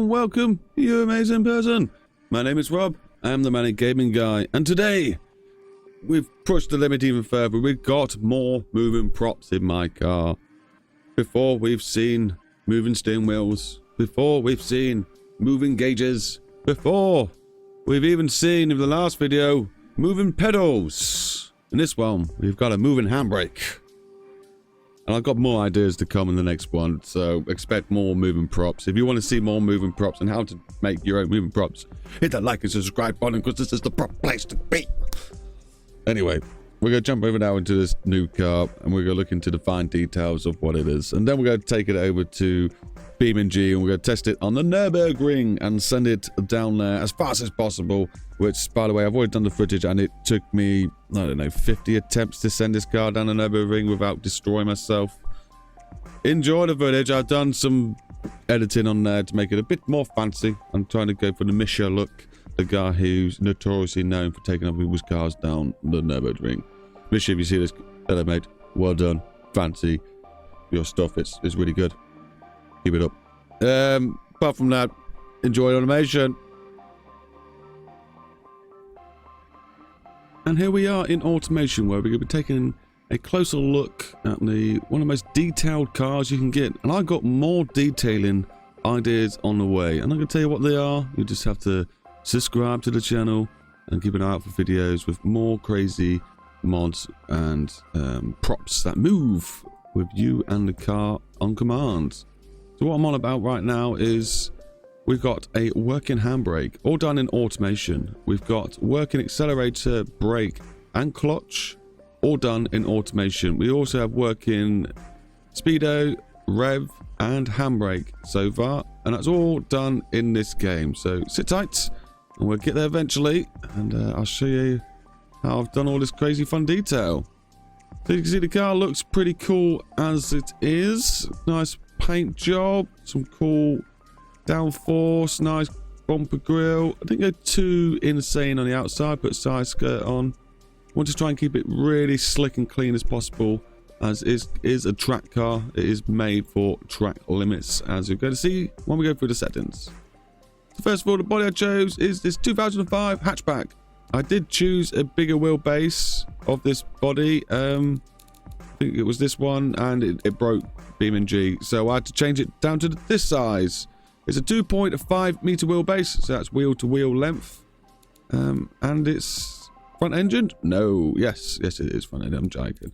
and welcome, you amazing person. My name is Rob, I am the Manic Gaming Guy, and today we've pushed the limit even further. We've got more moving props in my car. Before we've seen moving steering wheels, before we've seen moving gauges, before we've even seen in the last video moving pedals. In this one, we've got a moving handbrake. And I've got more ideas to come in the next one, so expect more moving props. If you want to see more moving props and how to make your own moving props, hit that like and subscribe button because this is the proper place to be. Anyway, we're going to jump over now into this new car and we're going to look into the fine details of what it is. And then we're going to take it over to BeamNG and we're going to test it on the Nürburgring and send it down there as fast as possible. Which, by the way, I've already done the footage and it took me, I don't know, 50 attempts to send this car down the Nürburgring without destroying myself. Enjoy the footage. I've done some editing on there to make it a bit more fancy. I'm trying to go for the Misha look, the guy who's notoriously known for taking other people's cars down the Nürburgring. Misha, if you see this, hello mate, well done, fancy. Your stuff, it's really good. Keep it up. Apart from that, enjoy the animation. And here we are in automation, where we're going to be taking a closer look at one of the most detailed cars you can get. And I got more detailing ideas on the way. And I'm going to tell you what they are. You just have to subscribe to the channel and keep an eye out for videos with more crazy mods and props that move with you and the car on command. So what I'm on about right now is we've got a working handbrake, all done in automation. We've got working accelerator, brake, and clutch, all done in automation. We also have working speedo, rev, and handbrake so far, and that's all done in this game. So sit tight, and we'll get there eventually, and I'll show you how I've done all this crazy fun detail. So you can see the car looks pretty cool as it is. Nice paint job, some cool downforce, nice bumper grille. I didn't go too insane on the outside, put side skirt on. I want to try and keep it really slick and clean as possible, as it is a track car. It is made for track limits, as you're going to see when we go through the settings. So first of all, the body I chose is this 2005 hatchback. I did choose a bigger wheelbase of this body. I think it was this one, and it broke BeamNG, so I had to change it down to this size. It's a 2.5 meter wheelbase, so that's wheel to wheel length. And it's front engine? No, yes it is front engine, I'm joking.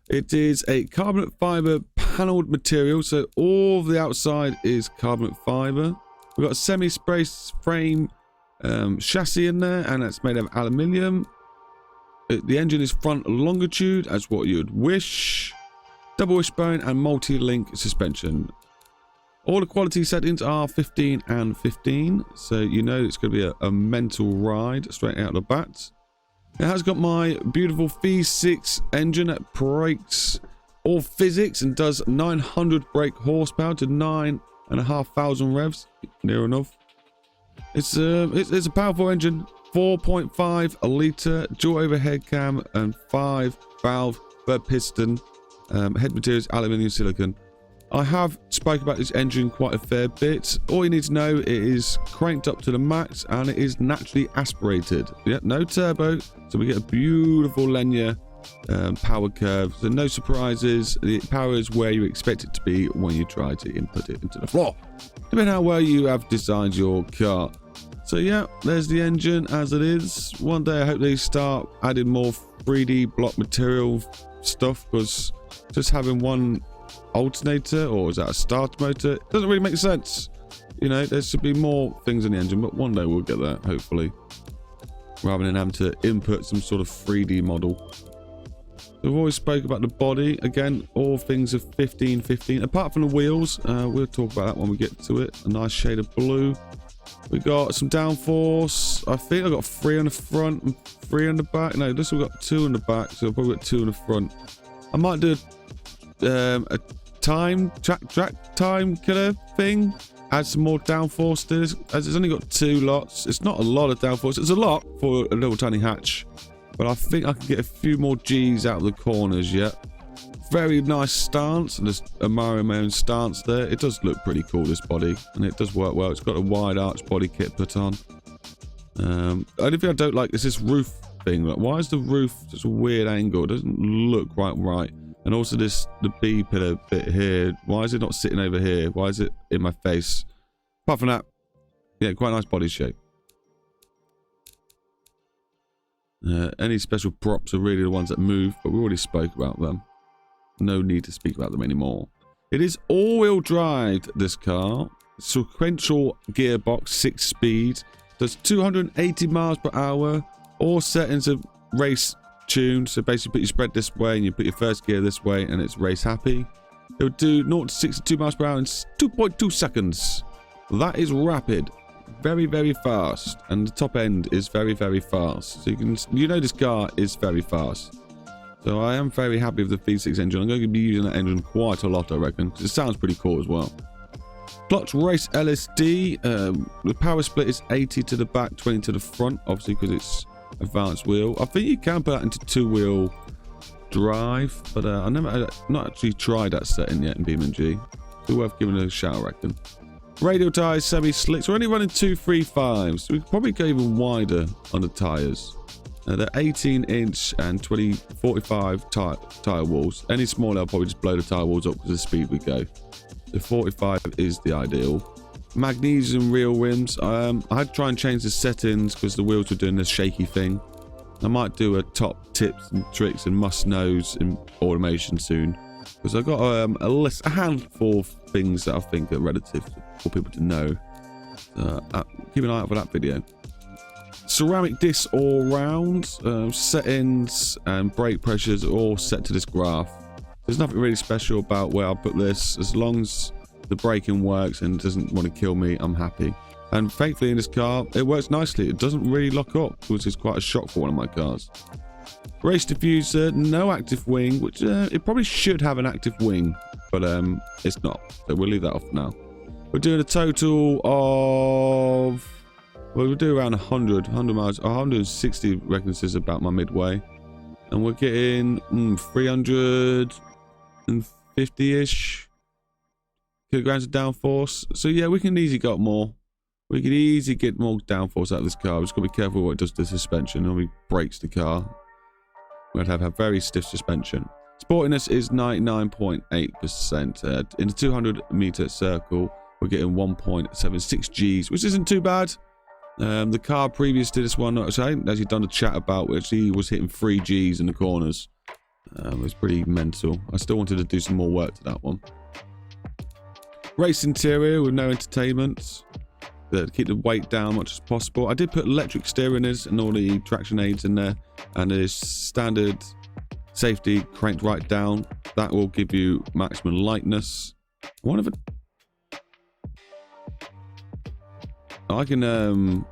It is a carbon fiber paneled material, so all of the outside is carbon fiber. We've got a semi-spray frame chassis in there, and that's made of aluminium. The engine is front longitude, as what you'd wish. Double wishbone and multi-link suspension. All the quality settings are 15 and 15, so you know it's going to be a mental ride straight out of the bat. It has got my beautiful V6 engine that brakes all physics and does 900 brake horsepower to 9,500 revs, near enough. It's a powerful engine, 4.5 litre dual overhead cam and 5 valve per piston. Head materials aluminium silicon. I have spoke about this engine quite a fair bit. All you need to know, it is cranked up to the max and it is naturally aspirated. Yeah, no turbo, so we get a beautiful linear power curve. So no surprises. The power is where you expect it to be when you try to input it into the floor, depending on how well you have designed your car. So yeah, there's the engine as it is. One day I hope they start adding more 3D block material stuff, because just having one alternator, or is that a starter motor, it doesn't really make sense. You know, there should be more things in the engine, but one day we'll get that, hopefully, rather than having to input some sort of 3D model. We've always spoke about the body. Again, all things are 15-15, apart from the wheels. We'll talk about that when we get to it. A nice shade of blue. We got some downforce. I think I got 3 on the front and 3 on the back. No, this one got 2 on the back, so I've probably got 2 on the front. I might do a track time killer thing. Add some more downforce to this, as it's only got 2 lots. It's not a lot of downforce. It's a lot for a little tiny hatch, but I think I can get a few more G's out of the corners yet. very nice stance, and just admiring my own stance there. It does look pretty cool, this body, and it does work well. It's got a wide arch body kit put on. The only thing I don't like is this roof thing. Like, why is the roof such a weird angle? It doesn't look quite right. And also the B pillar bit here. Why is it not sitting over here? Why is it in my face? Apart from that, yeah, quite a nice body shape. Any special props are really the ones that move, but we already spoke about them. No need to speak about them anymore. It is all-wheel drive, this car. Sequential gearbox, 6-speed. Does 280 miles per hour. All settings are race tuned. So basically put your spread this way and you put your first gear this way and it's race happy. It will do 0 to 62 miles per hour in 2.2 seconds. That is rapid. Very, very fast. And the top end is very, very fast. So you know this car is very fast. So I am very happy with the V6 engine. I'm going to be using that engine quite a lot, I reckon, because it sounds pretty cool as well. Clutch race LSD. The power split is 80 to the back, 20 to the front, obviously because it's advanced wheel. I think you can put that into 2-wheel drive, but I've not actually tried that setting yet in BeamNG. It's worth giving it a shot, I reckon. Radial tyres, semi-slicks. We're only running 235s, so we could probably go even wider on the tyres. They're 18-inch and 45 tyre walls. Any smaller, I'll probably just blow the tyre walls up because of the speed we go. The 45 is the ideal. Magnesium reel rims. I had to try and change the settings because the wheels were doing this shaky thing. I might do a top tips and tricks and must-knows in automation soon. Because I've got a handful of things that I think are relative for people to know. Keep an eye out for that video. Ceramic discs all round. Settings and brake pressures are all set to this graph. There's nothing really special about where I put this. As long as the braking works and doesn't want to kill me, I'm happy. And thankfully in this car, it works nicely. It doesn't really lock up, which is quite a shock for one of my cars. Race diffuser, no active wing, which it probably should have an active wing, but it's not. So we'll leave that off now. We're doing a total of, well, we'll do around 100 miles, 160 reckons is about my midway. And we're getting 350-ish kilograms of downforce. So yeah, we can easily get more. We can easily get more downforce out of this car. We've just got to be careful what it does to the suspension. It normally breaks the car. We'd have a very stiff suspension. Sportiness is 99.8%. In the 200-meter circle, we're getting 1.76 Gs, which isn't too bad. The car previous to this one, which I hadn't actually done a chat about, which he was hitting 3 Gs in the corners. It was pretty mental. I still wanted to do some more work to that one. Race interior with no entertainment. Keep the weight down as much as possible. I did put electric steering and all the traction aids in there, and there's standard safety cranked right down. That will give you maximum lightness. I can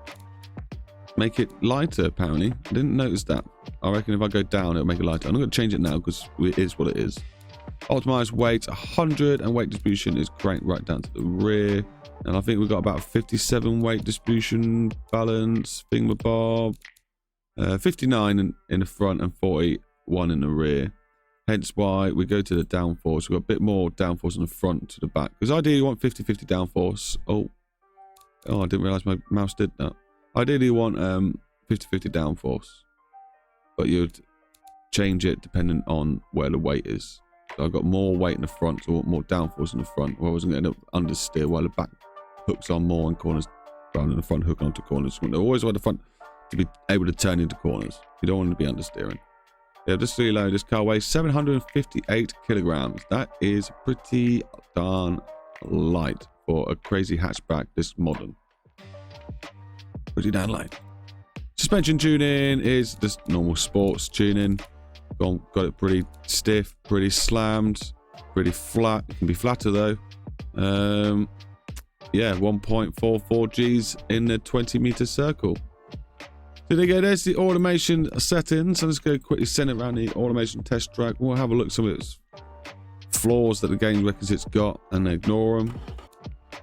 make it lighter, apparently. I didn't notice that. I reckon if I go down, it'll make it lighter. I'm not going to change it now because it is what it is. Optimized weight 100, and weight distribution is cranked right down to the rear. And I think we've got about 57 weight distribution balance thingamabob. 59 in the front and 41 in the rear. Hence why we go to the downforce. We've got a bit more downforce on the front to the back. Because ideally you want 50-50 downforce. Oh, I didn't realize my mouse did that. Ideally you want 50-50 downforce. But you'd change it depending on where the weight is. So I've got more weight in the front, so I want more downforce in the front. Or I wasn't going to end up understeer while the back hooks on more on corners rather than the front hook onto corners. I always want the front to be able to turn into corners. You don't want to be understeering. Yeah, just so you know, this car weighs 758 kilograms. That is pretty darn light for a crazy hatchback this modern. Pretty darn light. Suspension tuning is just normal sports tuning. Got it pretty stiff, pretty slammed, pretty flat. It can be flatter though. Yeah, 1.44 Gs in the 20-meter circle. So there you go, there's the automation settings. I'm just going to quickly send it around the automation test track. We'll have a look at some of its flaws that the game reckons it's got and ignore them.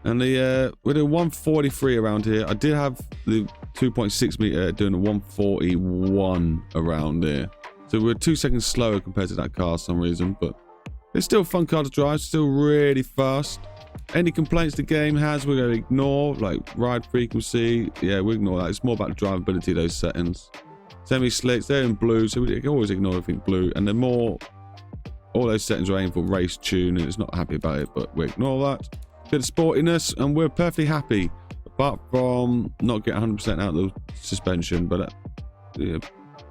And we're doing 143 around here. I did have the 2.6 meter doing a 141 around there. So we're 2 seconds slower compared to that car for some reason, but It's still a fun car to drive, still really fast. Any complaints the game has, we're going to ignore, like ride frequency. Yeah, we ignore that. It's more about the drivability of those settings. Semi-slicks, they're in blue, so we can always ignore everything blue. And they're more, all those settings are aimed for race tune, and it's not happy about it, but we ignore that. Bit of sportiness, and we're perfectly happy, apart from not getting 100% out of the suspension, but yeah,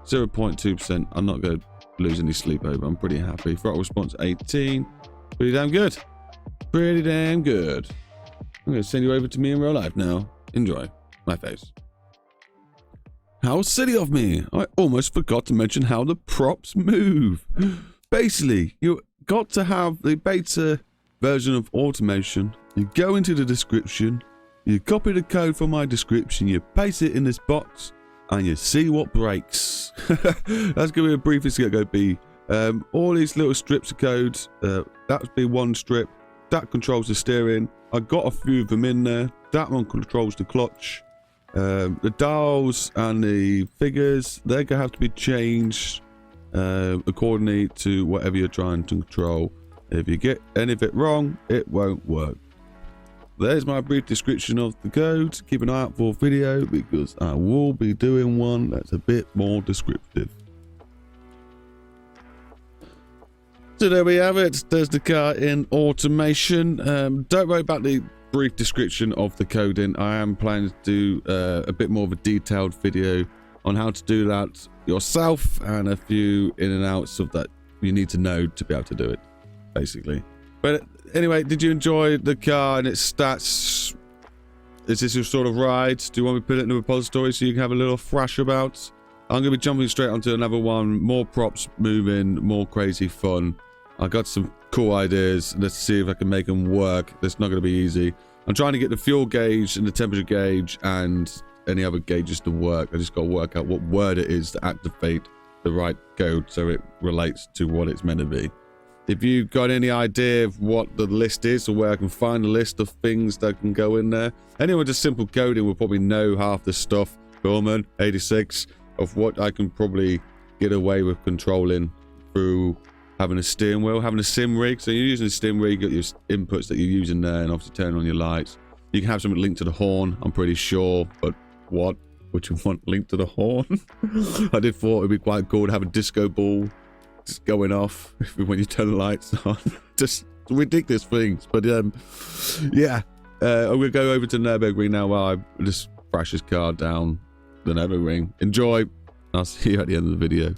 0.2%. I'm not going to lose any sleep over. I'm pretty happy. Throttle response 18. Pretty damn good. Pretty damn good. I'm going to send you over to me in real life now. Enjoy. My face. How silly of me. I almost forgot to mention how the props move. Basically, you got to have the beta version of automation. You go into the description. You copy the code from my description. You paste it in this box. And you see what breaks. That's going to be a brief. It's going to be all these little strips of code. That would be one strip. That controls the steering. I got a few of them in there. That one controls the clutch. The dials and the figures, they're going to have to be changed accordingly to whatever you're trying to control. If you get any of it wrong, it won't work. There's my brief description of the code. Keep an eye out for a video because I will be doing one that's a bit more descriptive. So there we have it. There's the car in automation. Don't worry about the brief description of the coding. I am planning to do a bit more of a detailed video on how to do that yourself and a few in and outs of that you need to know to be able to do it, basically. But anyway, did you enjoy the car and its stats? Is this your sort of ride? Do you want me to put it in a repository so you can have a little thrash about? I'm going to be jumping straight onto another one. More props moving, more crazy fun. I got some cool ideas. Let's see if I can make them work. That's not going to be easy. I'm trying to get the fuel gauge and the temperature gauge and any other gauges to work. I just got to work out what word it is to activate the right code so it relates to what it's meant to be. If you've got any idea of what the list is or where I can find a list of things that can go in there, anyone with just simple coding will probably know half the stuff, Billman 86, of what I can probably get away with controlling through having a steering wheel, having a sim rig. So you're using a sim rig, you got your inputs that you're using there, and obviously turn on your lights. You can have something linked to the horn, I'm pretty sure, but what would you want linked to the horn? I did thought it'd be quite cool to have a disco ball just going off when you turn the lights on. Just ridiculous things. But yeah, I'm gonna go over to Nürburgring now while I just crash this car down the Nürburgring. Enjoy. I'll see you at the end of the video.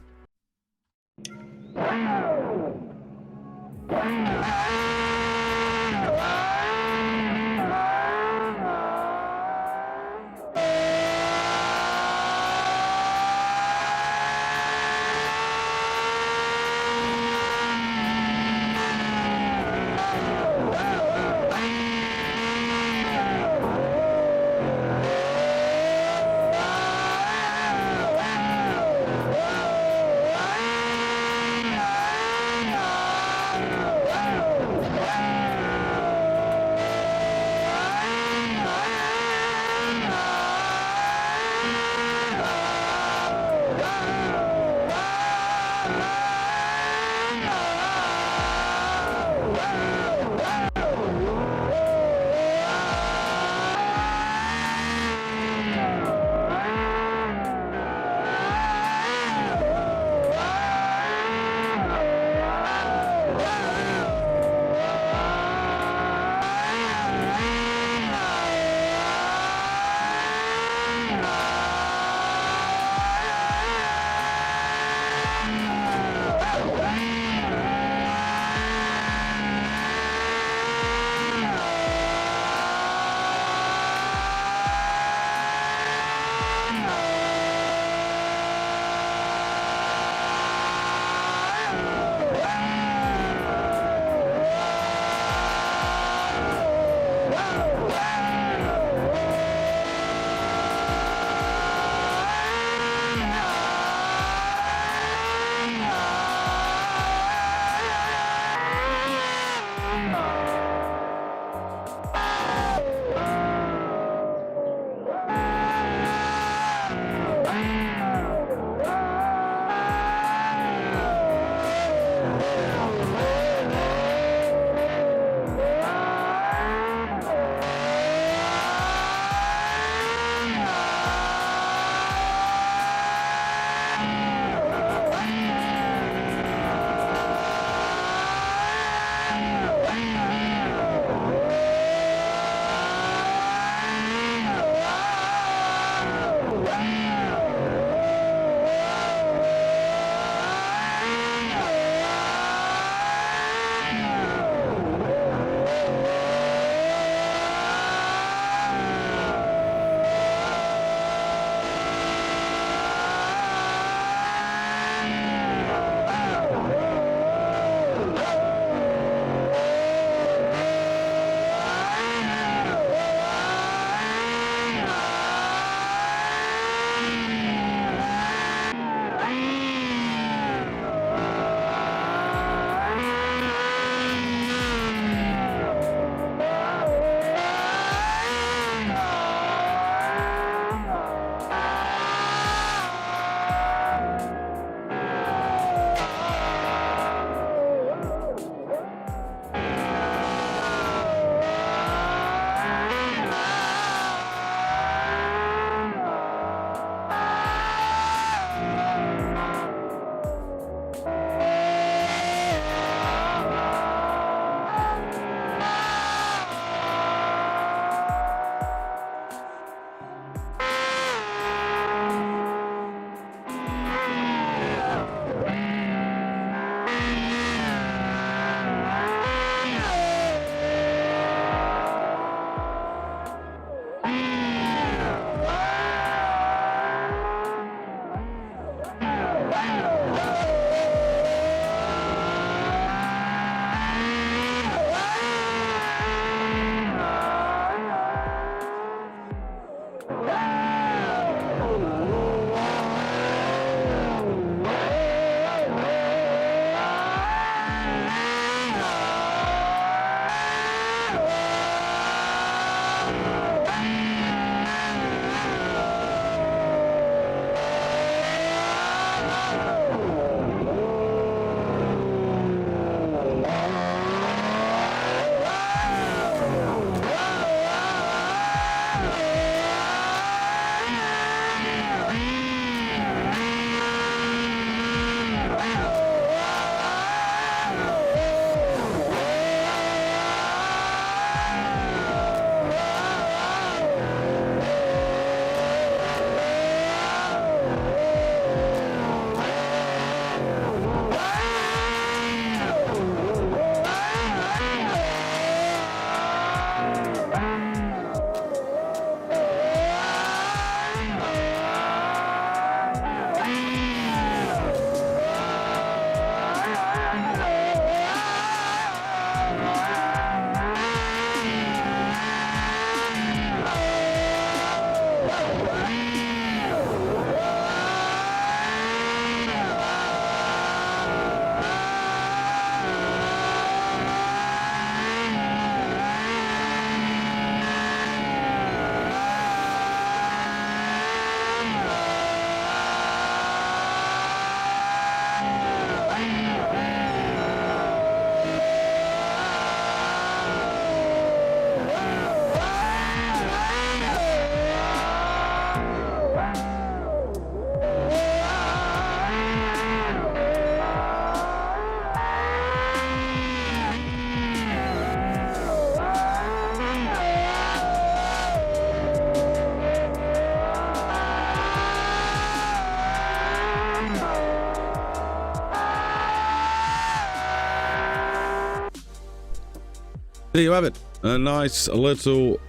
there you have it. A nice little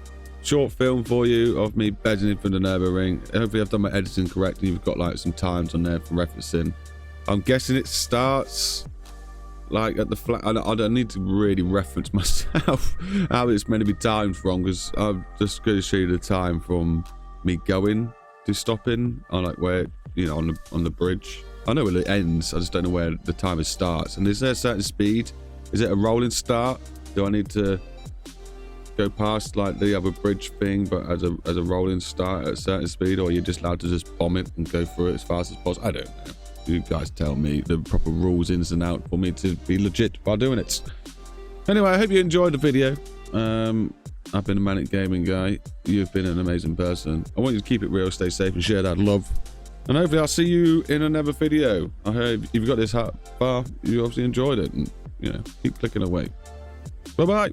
short film for you of me bedding for the Nürburgring. Hopefully I've done my editing correctly. You've got like some times on there for referencing. I'm guessing it starts like at the flat. I don't need to really reference myself how it's meant to be timed from, because I'm just going to show you the time from me going to stopping on like where, you know, on the bridge. I know where it ends, I just don't know where the timer starts. And is there a certain speed? Is it a rolling start? Do I need to go past like the other bridge thing, but as a rolling start at a certain speed, or you're just allowed to just bomb it and go through it as fast as possible? I don't know. You guys tell me the proper rules ins and out for me to be legit while doing it. Anyway, I hope you enjoyed the video. I've been a Manic Gaming Guy. You've been an amazing person. I want you to keep it real, stay safe, and share that love. And hopefully I'll see you in another video. I hope if you got this far, you obviously enjoyed it, and you know, keep clicking away. Bye bye.